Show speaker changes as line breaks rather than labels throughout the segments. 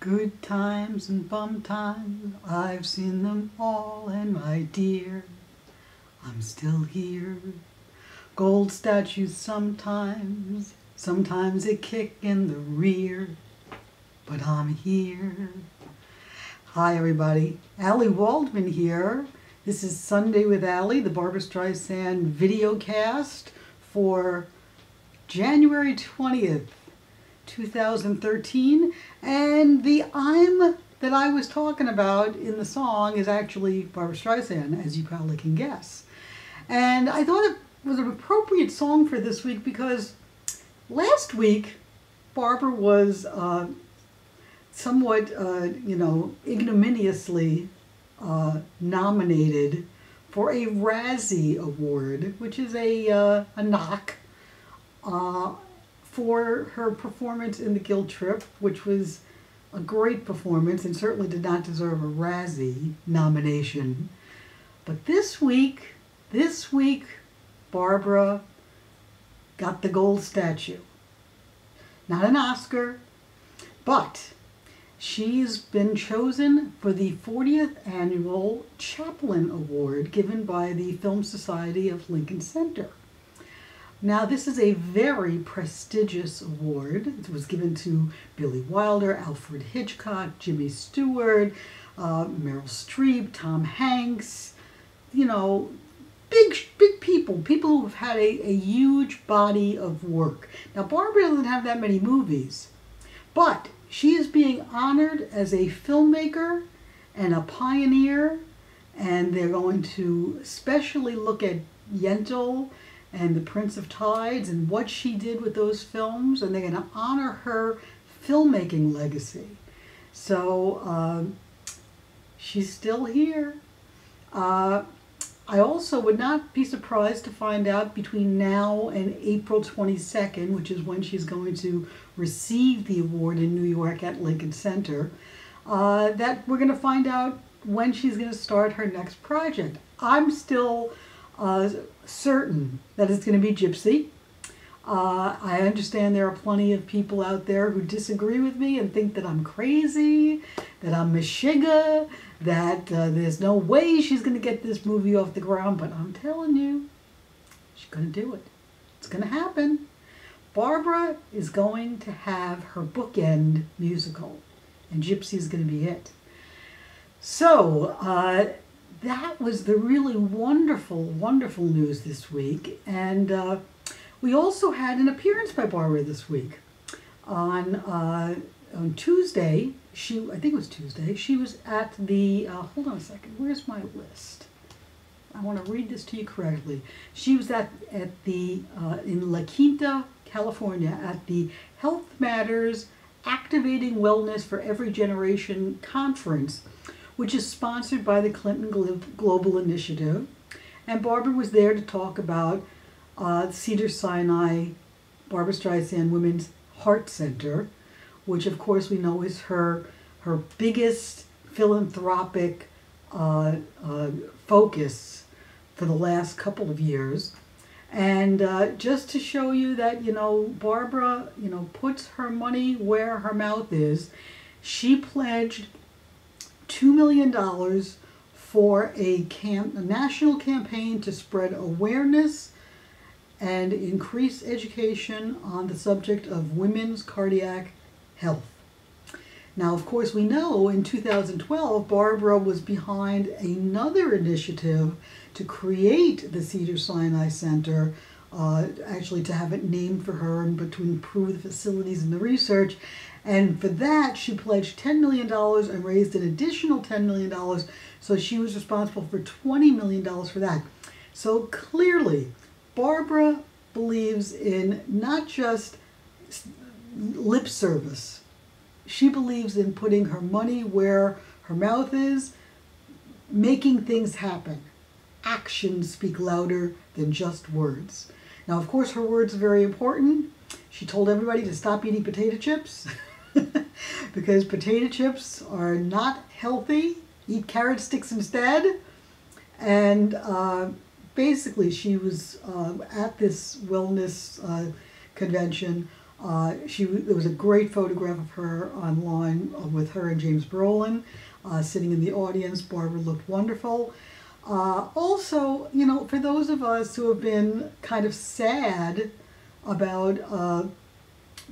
Good times and bum times, I've seen them all, and my dear, I'm still here. Gold statues sometimes a kick in the rear, but I'm here. Hi everybody, Ally Waldman here. This is Sunday with Ally, the Barbra Streisand Videocast for January 20th, 2013, and the I'm that I was talking about in the song is actually Barbra Streisand, as you probably can guess. And I thought it was an appropriate song for this week because last week Barbra was somewhat, ignominiously nominated for a Razzie Award, which is a knock for her performance in The Guilt Trip, which was a great performance and certainly did not deserve a Razzie nomination. But this week, Barbra got the gold statue. Not an Oscar, but she's been chosen for the 40th Annual Chaplin Award given by the Film Society of Lincoln Center. Now, this is a very prestigious award. It was given to Billy Wilder, Alfred Hitchcock, Jimmy Stewart, Meryl Streep, Tom Hanks, big people who have had a huge body of work. Now, Barbra doesn't have that many movies, but she is being honored as a filmmaker and a pioneer, and they're going to especially look at Yentl and The Prince of Tides and what she did with those films, and they're going to honor her filmmaking legacy. So she's still here. I also would not be surprised to find out between now and April 22nd, which is when she's going to receive the award in New York at Lincoln Center, that we're going to find out when she's going to start her next project. I'm still certain that it's going to be Gypsy. I understand there are plenty of people out there who disagree with me and think that I'm crazy, that I'm Meshuggah, that there's no way she's going to get this movie off the ground, but I'm telling you, she's going to do it. It's going to happen. Barbra is going to have her bookend musical, and Gypsy is going to be it. So, that was the really wonderful, wonderful news this week. And we also had an appearance by Barbra this week. On Tuesday, I think it was Tuesday, she was at the, hold on a second, where's my list? I want to read this to you correctly. She was at the, in La Quinta, California, at the Health Matters Activating Wellness for Every Generation conference, which is sponsored by the Clinton Global Initiative. And Barbra was there to talk about Cedars-Sinai Barbra Streisand Women's Heart Center, which of course we know is her biggest philanthropic focus for the last couple of years. And just to show you that, Barbra, puts her money where her mouth is, she pledged $2 million for a national campaign to spread awareness and increase education on the subject of women's cardiac health. Now, of course, we know in 2012, Barbra was behind another initiative to create the Cedars-Sinai Center, actually to have it named for her and to improve the facilities and the research. And for that, she pledged $10 million and raised an additional $10 million. So she was responsible for $20 million for that. So clearly, Barbra believes in not just lip service. She believes in putting her money where her mouth is, making things happen. Actions speak louder than just words. Now, of course, her words are very important. She told everybody to stop eating potato chips because potato chips are not healthy. Eat carrot sticks instead. And basically, she was at this wellness convention There was a great photograph of her online with her and James Brolin sitting in the audience. Barbara looked wonderful. Also, you know, for those of us who have been kind of sad about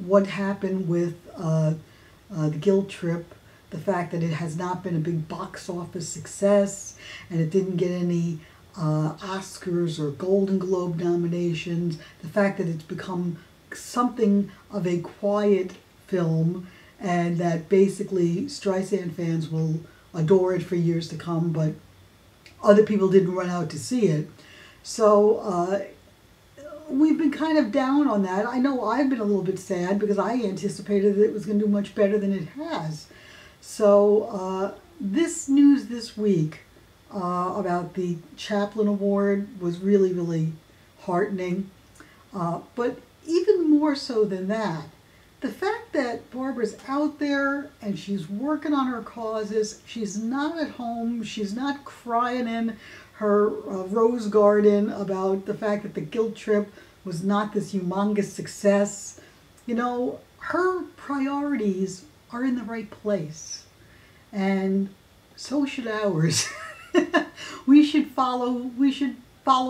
what happened with the Guilt Trip, the fact that it has not been a big box office success and it didn't get any Oscars or Golden Globe nominations, the fact that it's become something of a quiet film and that basically Streisand fans will adore it for years to come, but other people didn't run out to see it. So we've been kind of down on that. I know I've been a little bit sad because I anticipated that it was going to do much better than it has. So this news this week about the Chaplin Award was really, really heartening. But even more so than that, the fact that Barbara's out there and she's working on her causes, she's not at home, she's not crying in her rose garden about the fact that the Guilt Trip was not this humongous success. You know, her priorities are in the right place. And so should ours. we should follow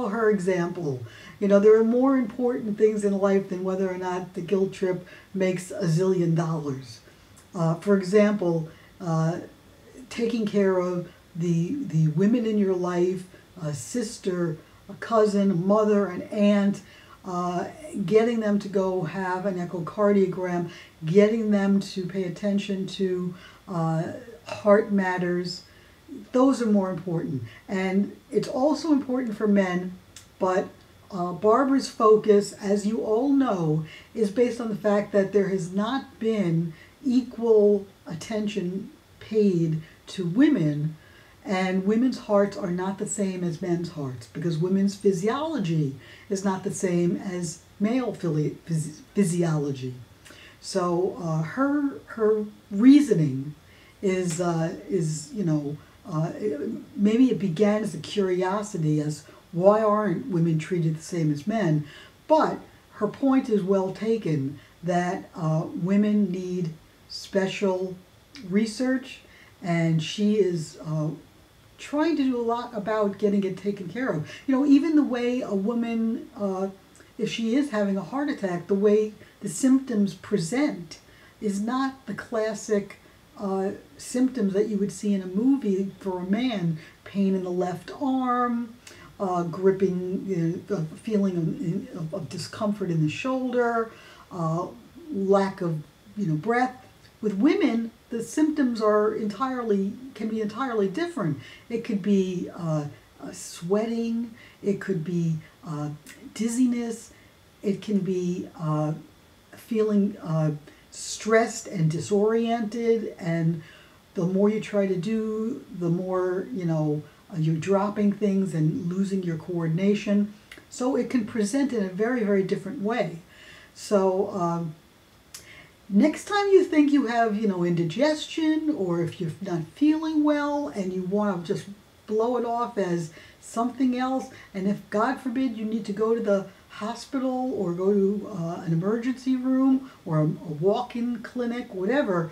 her example. You know, there are more important things in life than whether or not the Guilt Trip makes $1 zillion. For example, taking care of the women in your life, a sister, a cousin, a mother, an aunt, getting them to go have an echocardiogram, getting them to pay attention to heart matters. Those are more important. And it's also important for men, but Barbara's focus, as you all know, is based on the fact that there has not been equal attention paid to women, and women's hearts are not the same as men's hearts because women's physiology is not the same as male physiology. So her reasoning is you know, maybe it began as a curiosity as why aren't women treated the same as men, but her point is well taken that women need special research, and she is trying to do a lot about getting it taken care of. You know, even the way a woman, if she is having a heart attack, the way the symptoms present is not the classic symptoms that you would see in a movie for a man. Pain in the left arm, gripping, feeling of discomfort in the shoulder, lack of breath. With women, the symptoms can be entirely different. It could be sweating, it could be dizziness, it can be feeling stressed and disoriented, and the more you try to do, the more you're dropping things and losing your coordination. So it can present in a very, very different way. So next time you think you have indigestion, or if you're not feeling well and you want to just blow it off as something else, and if God forbid you need to go to the hospital or go to an emergency room or a walk-in clinic, whatever,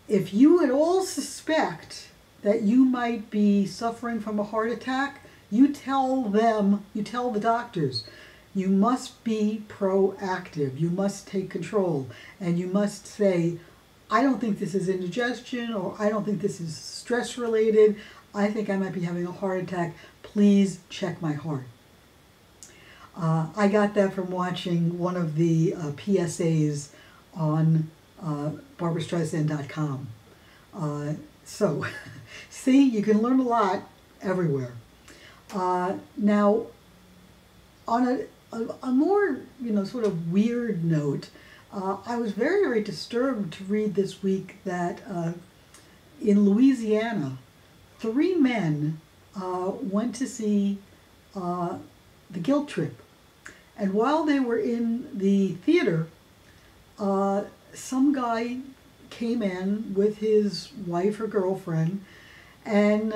if you at all suspect that you might be suffering from a heart attack, you tell the doctors, you must be proactive, you must take control, and you must say, I don't think this is indigestion, or I don't think this is stress related, I think I might be having a heart attack, please check my heart. I got that from watching one of the PSAs on BarbraStreisand.com. So, see, you can learn a lot everywhere. Now, on a more, sort of weird note, I was very, very disturbed to read this week that in Louisiana, 3 men went to see The Guilt Trip. And while they were in the theater, some guy came in with his wife or girlfriend and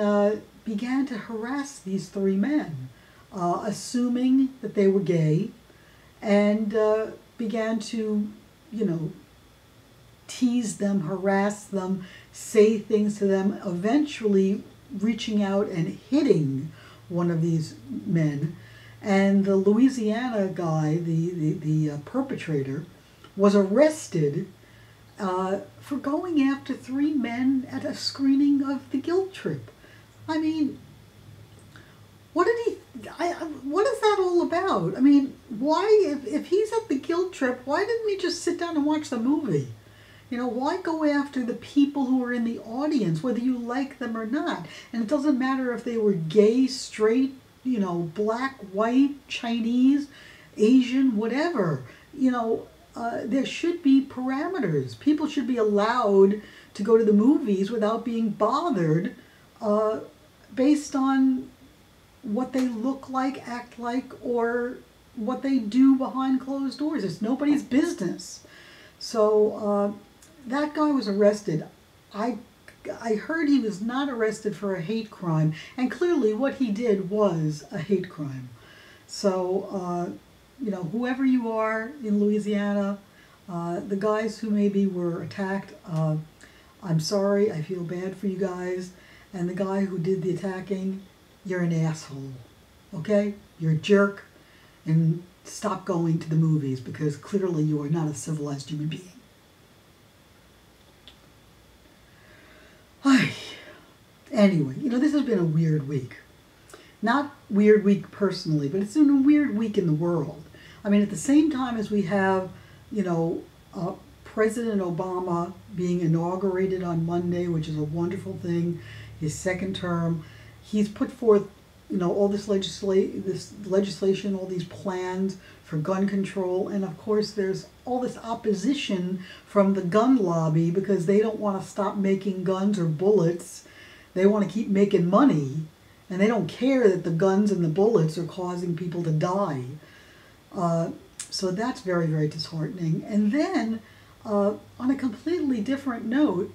began to harass these 3 men, assuming that they were gay, and began to, you know, tease them, harass them, say things to them, eventually reaching out and hitting one of these men. And the Louisiana guy, the perpetrator, was arrested for going after 3 men at a screening of The Guilt Trip. I mean, what is that all about? I mean, why, if he's at The Guilt Trip, why didn't he just sit down and watch the movie? You know, why go after the people who are in the audience, whether you like them or not? And it doesn't matter if they were gay, straight, you know, black, white, Chinese, Asian, whatever. You know, there should be parameters. People should be allowed to go to the movies without being bothered based on what they look like, act like, or what they do behind closed doors. It's nobody's business. So that guy was arrested. I heard he was not arrested for a hate crime, and clearly what he did was a hate crime. So, you know, whoever you are in Louisiana, the guys who maybe were attacked, I'm sorry, I feel bad for you guys. And the guy who did the attacking, you're an asshole, okay? You're a jerk, and stop going to the movies because clearly you are not a civilized human being. Anyway, you know, this has been a weird week. Not weird week personally, but it's been a weird week in the world. I mean, at the same time as we have, you know, President Obama being inaugurated on Monday, which is a wonderful thing, his second term, he's put forth, you know, all this legislation, all these plans for gun control, and of course there's all this opposition from the gun lobby because they don't want to stop making guns or bullets. They want to keep making money, and they don't care that the guns and the bullets are causing people to die. So that's very, very disheartening. And then, on a completely different note,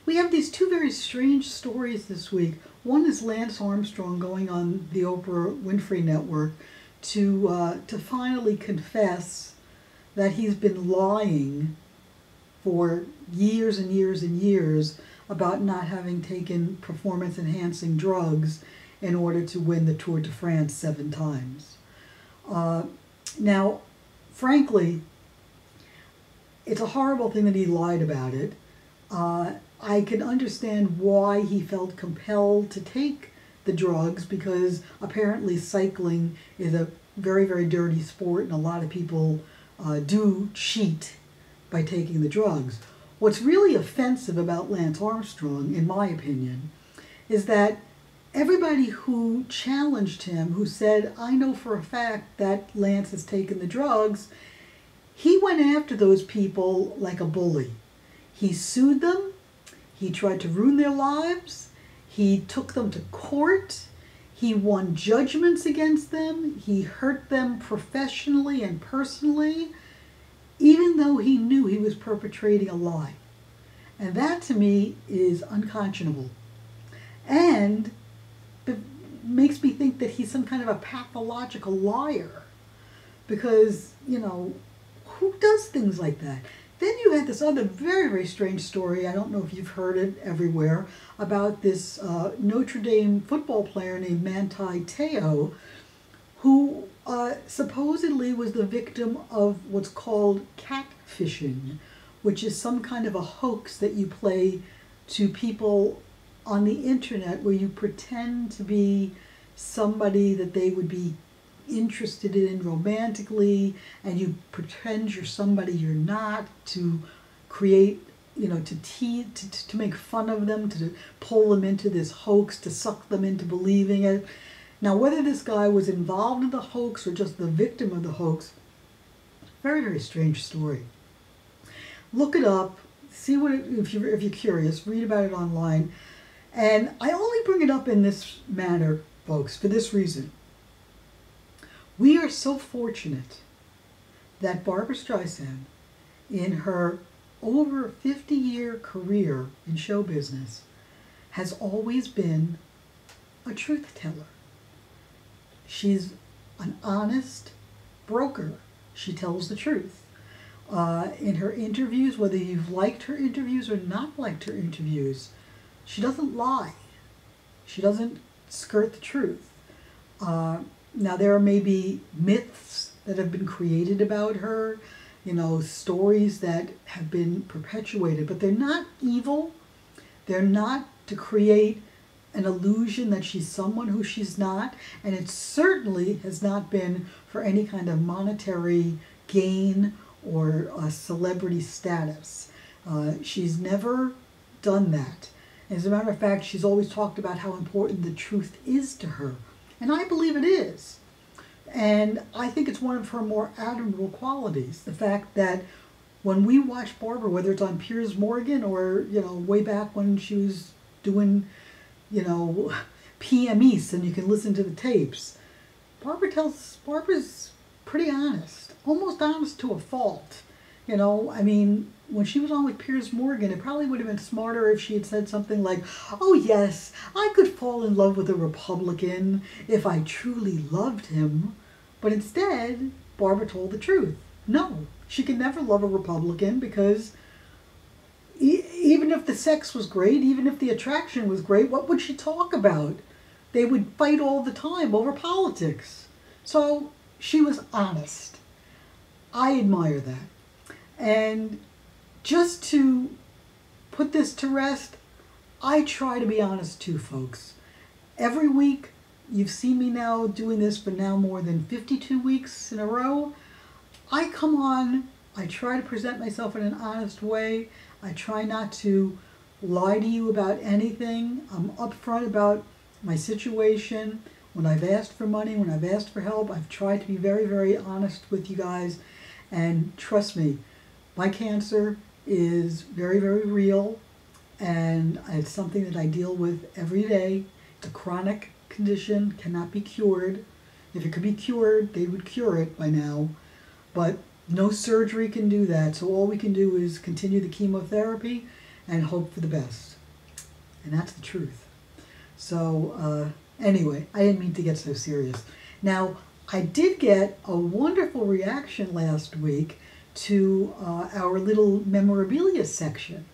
we have these 2 very strange stories this week. One is Lance Armstrong going on the Oprah Winfrey Network to finally confess that he's been lying for years and years and years about not having taken performance-enhancing drugs in order to win the Tour de France 7 times. Now, frankly, it's a horrible thing that he lied about it. I can understand why he felt compelled to take the drugs because apparently cycling is a very, very dirty sport and a lot of people do cheat by taking the drugs. What's really offensive about Lance Armstrong, in my opinion, is that everybody who challenged him, who said, I know for a fact that Lance has taken the drugs, he went after those people like a bully. He sued them. He tried to ruin their lives. He took them to court. He won judgments against them. He hurt them professionally and personally, even though he knew he was perpetrating a lie. And that, to me, is unconscionable. And it makes me think that he's some kind of a pathological liar. Because, you know, who does things like that? Then you had this other very, very strange story, I don't know if you've heard it everywhere, about this Notre Dame football player named Manti Te'o, who supposedly was the victim of what's called catfishing, which is some kind of a hoax that you play to people on the internet where you pretend to be somebody that they would be interested in romantically, and you pretend you're somebody you're not, to create, you know, to make fun of them, to pull them into this hoax, to suck them into believing it. Now, whether this guy was involved in the hoax or just the victim of the hoax, very, very strange story. Look it up, see what it, if you're curious, read about it online. And I only bring it up in this manner, folks, for this reason. We are so fortunate that Barbra Streisand, in her over 50-year career in show business, has always been a truth teller. She's an honest broker. she tells the truth. In her interviews, whether you've liked her interviews or not liked her interviews, she doesn't lie. She doesn't skirt the truth. Now, there are maybe myths that have been created about her, you know, stories that have been perpetuated, but they're not evil. They're not to create an illusion that she's someone who she's not, and it certainly has not been for any kind of monetary gain or celebrity status. She's never done that. As a matter of fact, she's always talked about how important the truth is to her, and I believe it is. And I think it's one of her more admirable qualities, the fact that when we watch Barbra, whether it's on Piers Morgan or, you know, way back when she was doing, you know, PM East, and you can listen to the tapes, Barbra's pretty honest, almost honest to a fault. You know, I mean, when she was on with Piers Morgan, it probably would have been smarter if she had said something like, "Oh yes, I could fall in love with a Republican if I truly loved him." But instead, Barbra told the truth. No, she could never love a Republican because even if the sex was great, even if the attraction was great, what would she talk about? They would fight all the time over politics. So she was honest. I admire that. And just to put this to rest, I try to be honest too, folks. Every week, you've seen me now doing this for now more than 52 weeks in a row. I come on, I try to present myself in an honest way. I try not to lie to you about anything. I'm upfront about my situation. When I've asked for money, when I've asked for help, I've tried to be very, very honest with you guys. And trust me, my cancer is very, very real, and it's something that I deal with every day. It's a chronic condition, cannot be cured. If it could be cured, they would cure it by now. But no surgery can do that, so all we can do is continue the chemotherapy and hope for the best. And that's the truth. So anyway, I didn't mean to get so serious. Now, I did get a wonderful reaction last week to our little memorabilia section.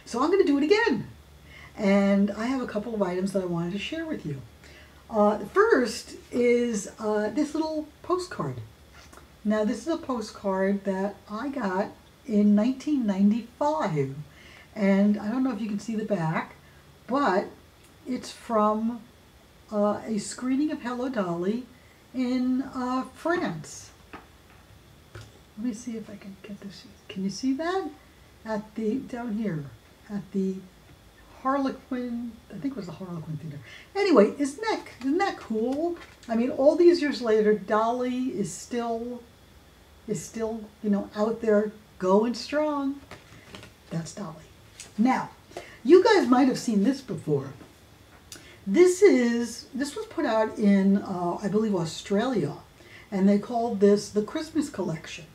So I'm going to do it again. And I have a couple of items that I wanted to share with you. The first is this little postcard. Now, this is a postcard that I got in 1995. And I don't know if you can see the back, but it's from a screening of Hello Dolly in France. Let me see if I can get this. Can you see that? At the, down here, at the Harlequin, I think it was the Harlequin Theater. Anyway, isn't that cool? I mean, all these years later, Dolly is still, you know, out there going strong. That's Dolly. Now, you guys might have seen this before. This was put out in, I believe, Australia, and they called this the Christmas Collection.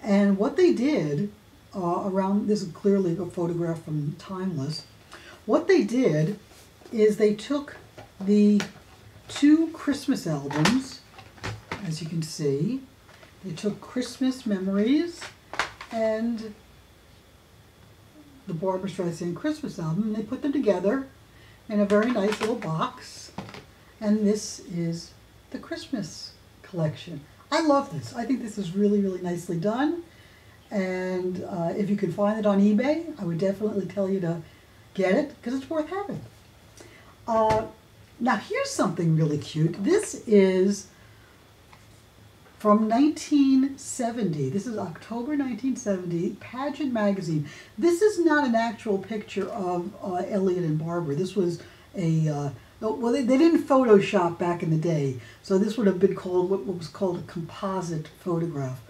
And what they did around, this is clearly a photograph from Timeless. What they did is they took the two Christmas albums, as you can see. They took Christmas Memories and the Barbra Streisand Christmas album, and they put them together in a very nice little box. And this is the Christmas collection. I love this. I think this is really, really nicely done. And if you can find it on eBay, I would definitely tell you to get it because it's worth having. Now here's something really cute. This is from 1970. This is October 1970, Pageant Magazine. This is not an actual picture of Elliot and Barbra. This was a, well, they didn't Photoshop back in the day, so this would have been called what was called a composite photograph.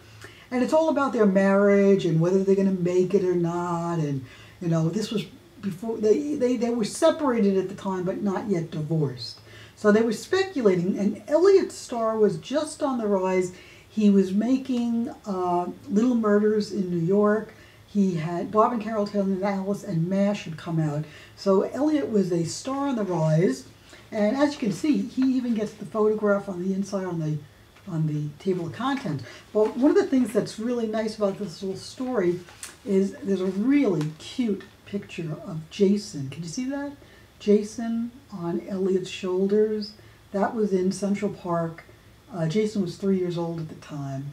And it's all about their marriage and whether they're going to make it or not. And, you know, this was before, they were separated at the time, but not yet divorced. So they were speculating, and Elliot's star was just on the rise. He was making Little Murders in New York. He had Bob and Carol Taylor and Alice and MASH had come out. So Elliot was a star on the rise. And as you can see, he even gets the photograph on the inside on the on the table of contents. But one of the things that's really nice about this little story is there's a really cute picture of Jason. Can you see that? Jason on Elliot's shoulders. That was in Central Park. Jason was 3 years old at the time.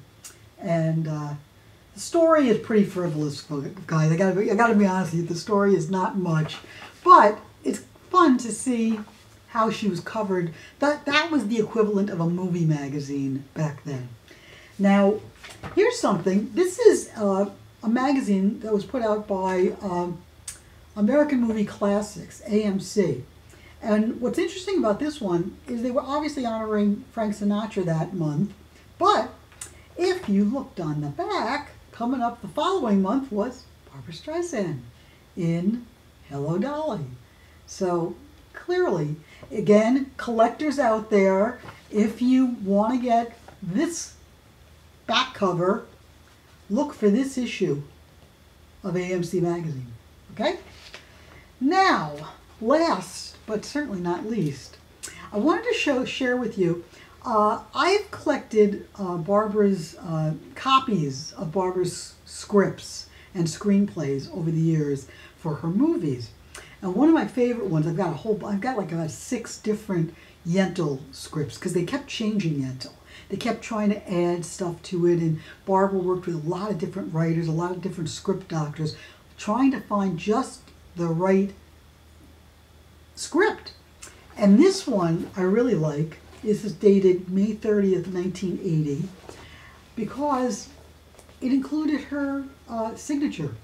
And the story is pretty frivolous, guys. I gotta be honest with you, the story is not much. But it's fun to see how she was covered. That was the equivalent of a movie magazine back then. Now, here's something. This is a magazine that was put out by American Movie Classics, AMC. And what's interesting about this one is they were obviously honoring Frank Sinatra that month, but if you looked on the back, coming up the following month was Barbra Streisand in Hello, Dolly. So clearly, again, collectors out there, if you want to get this back cover, look for this issue of AMC magazine. Okay? Now, last but certainly not least, I wanted to share with you, I've collected Barbra's copies of Barbra's scripts and screenplays over the years for her movies. And one of my favorite ones, I've got like about 6 different Yentl scripts because they kept changing Yentl. They kept trying to add stuff to it, and Barbra worked with a lot of different writers, a lot of different script doctors, trying to find just the right script. And this one I really like. This is dated May 30th, 1980, because it included her signature.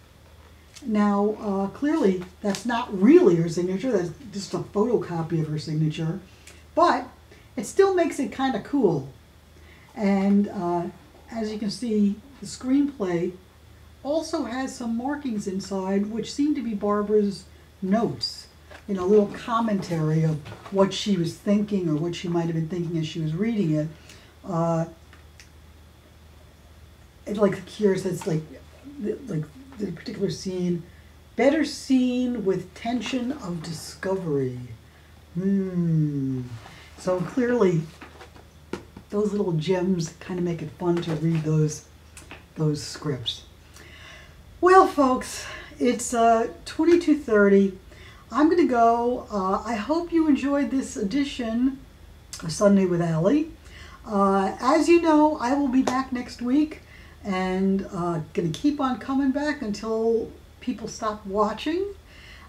Now, clearly, that's not really her signature. That's just a photocopy of her signature. But it still makes it kind of cool. And as you can see, the screenplay also has some markings inside, which seem to be Barbra's notes. You know, a little commentary of what she was thinking or what she might have been thinking as she was reading it. It's like here says like the particular scene, better seen with tension of discovery. So clearly, those little gems kind of make it fun to read those scripts. Well, folks, it's 22:30. I'm going to go. I hope you enjoyed this edition of Sunday with Ally. As you know, I will be back next week and going to keep on coming back until people stop watching.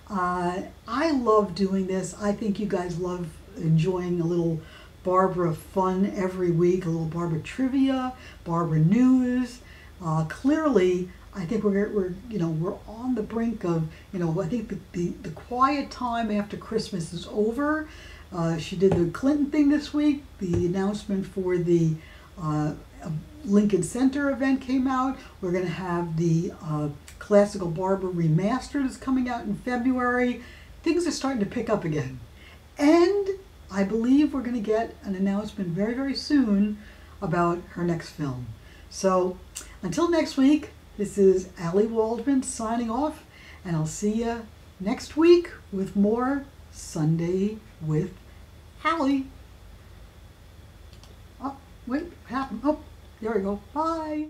I love doing this. I think you guys love enjoying a little Barbra fun every week, a little Barbra trivia, Barbra news. Clearly, I think we're on the brink of, I think the quiet time after Christmas is over. She did the Clinton thing this week. The announcement for the Lincoln Center event came out. We're going to have the Classical Barbra Remastered is coming out in February. Things are starting to pick up again. And I believe we're going to get an announcement very, very soon about her next film. So until next week, this is Ally Waldman signing off, and I'll see you next week with more Sunday with Ally. Oh, wait, what happened? Oh, there we go. Bye.